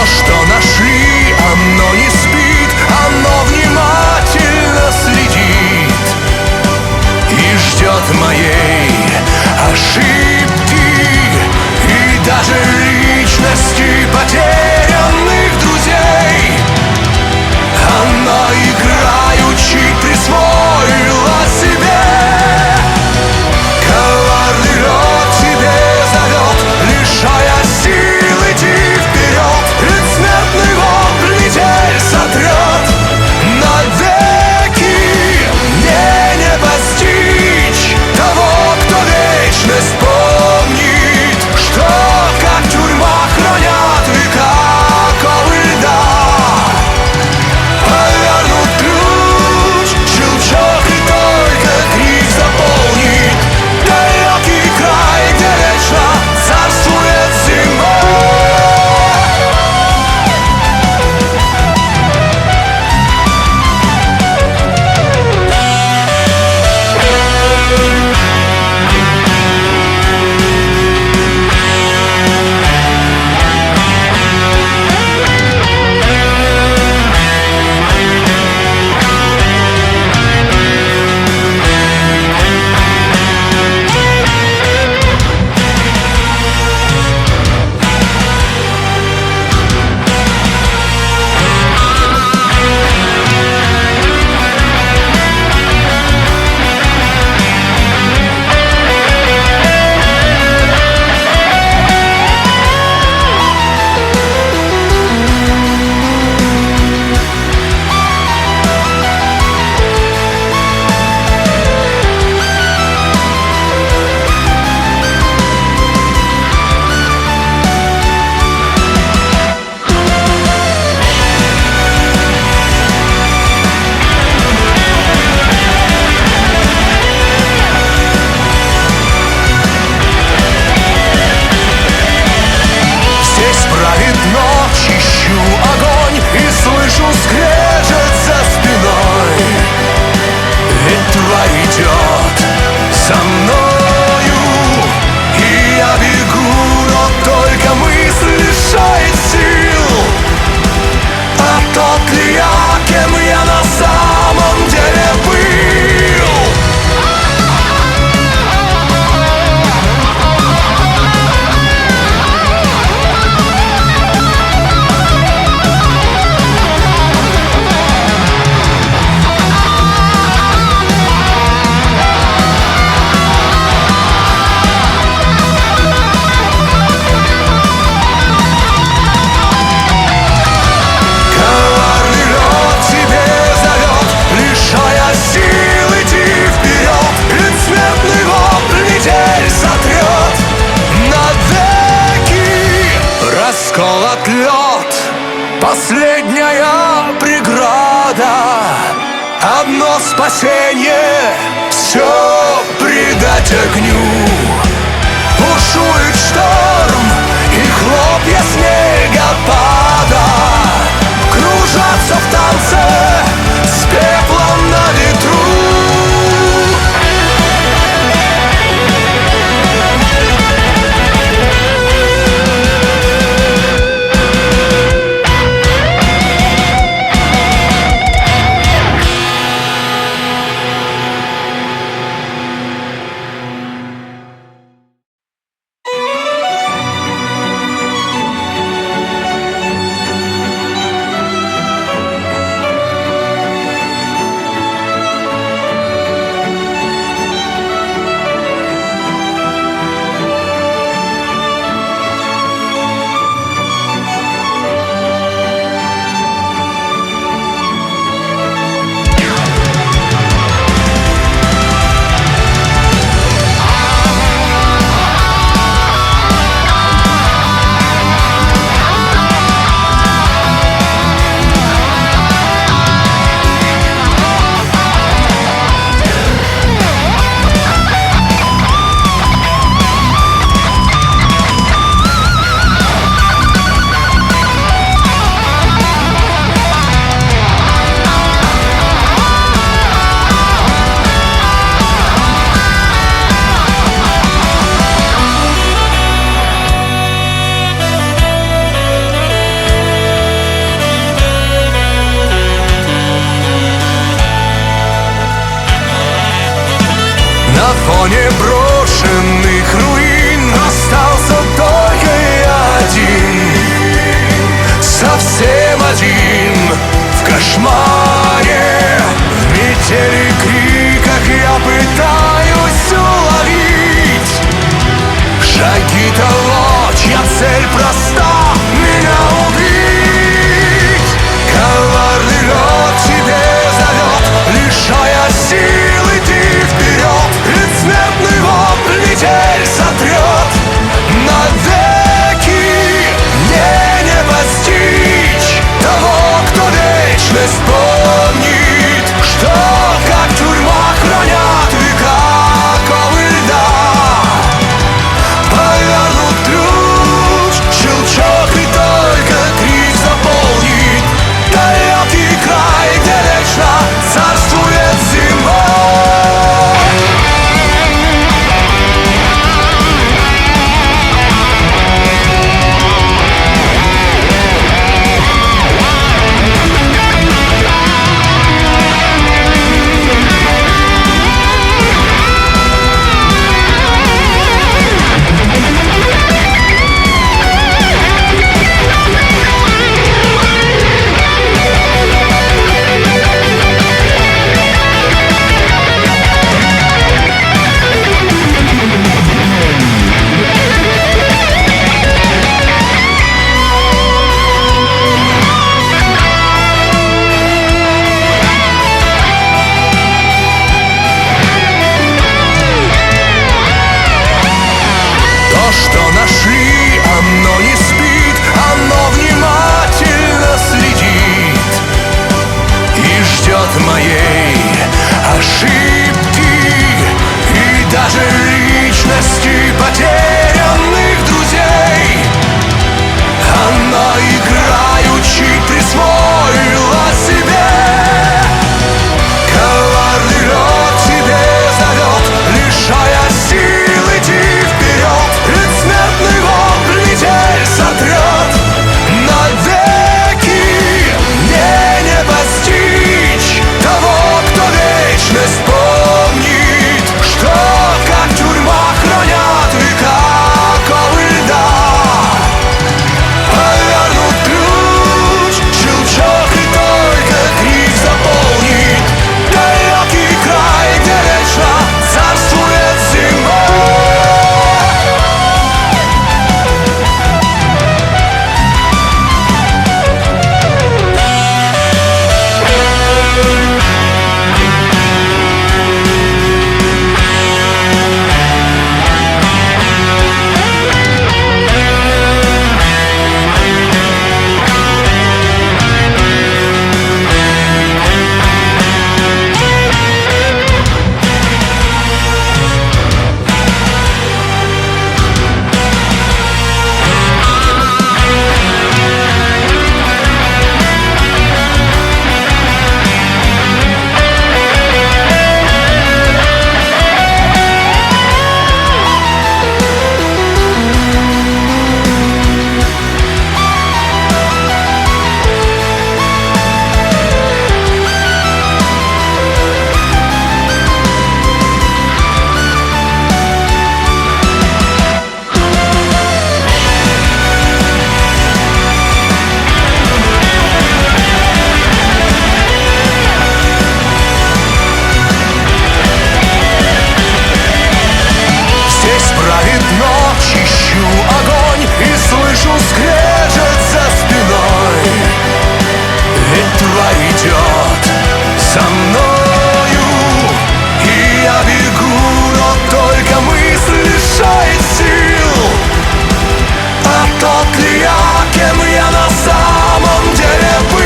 что нашли, оно не спит, оно внимательно следит и ждет моей ошибки. И даже личности потерянных друзей оно играючи присвоило себе. Коварный рот тебе зовет, лишая сил идти вперед. Предсмертный вопль метель сотрет навеки. Мне не постичь того, кто вечность помнит, что как тюрьма хранят века оковы льда. Повернут ключ, щелчок, и только крик заполнит далекий край, где вечно царствует зима. Здесь правит ночь, ищу огонь и слышу скрежет за спиной. Ветва идет за мною, и я бегу, но только мысль лишает сил. А тот ли я, кем я на самом деле был? Коварный рот тебе зовет, лишая сил идти вперед. Предсмертный вопль метель сотрет навеки. Расколот лед, последняя преграда. Одно спасение — все предать огню. Бушует шторм, и хлопья снегопада кружатся в танце с пеплом на ветру. того, чья цель проста — меня убить. Коварный лед тебе зовет, лишая сил идти вперед. Предсмертный вопль метель сотрет навеки. Мне не постичь того, кто вечность помнит, что как тюрьма хранят века оковы льда. Повернут ключ, щелчок, и только крик заполнит далекий край, где вечно царствует зима. Что нашли, оно не спит, оно внимательно следит и ждет моей ошибки и даже личности потерянных друзей. Оно играючи присвоило себе. Коварный лед тебе зовет, лишая сил идти вперед. Предсмертный вопль метель сотрет навеки. Мне не постичь того, кто вечность помнит, что как тюрьма хранят века оковы льда. Повернут ключ, щелчок, и только крик заполнит далекий край, где вечно царствует зима. Правит ночь, ищу огонь и слышу скрежет за спиной. Ведь тварь идет со мною, и я бегу, но только мысль лишает сил. А тот ли я, кем я на самом деле был?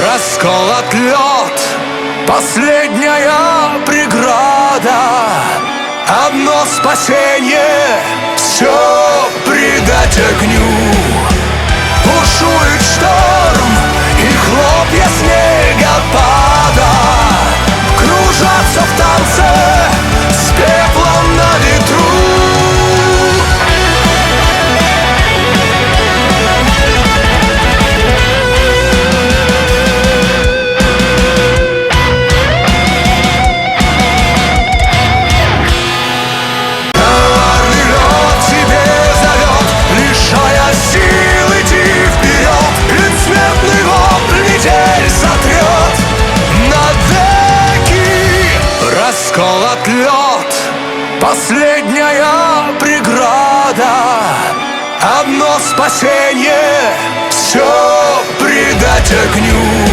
Расколот лед, последняя преграда. Одно спасение — все предать огню. Бушует шторм, и хлопья снега падают. Последняя преграда, одно спасение, все предать огню.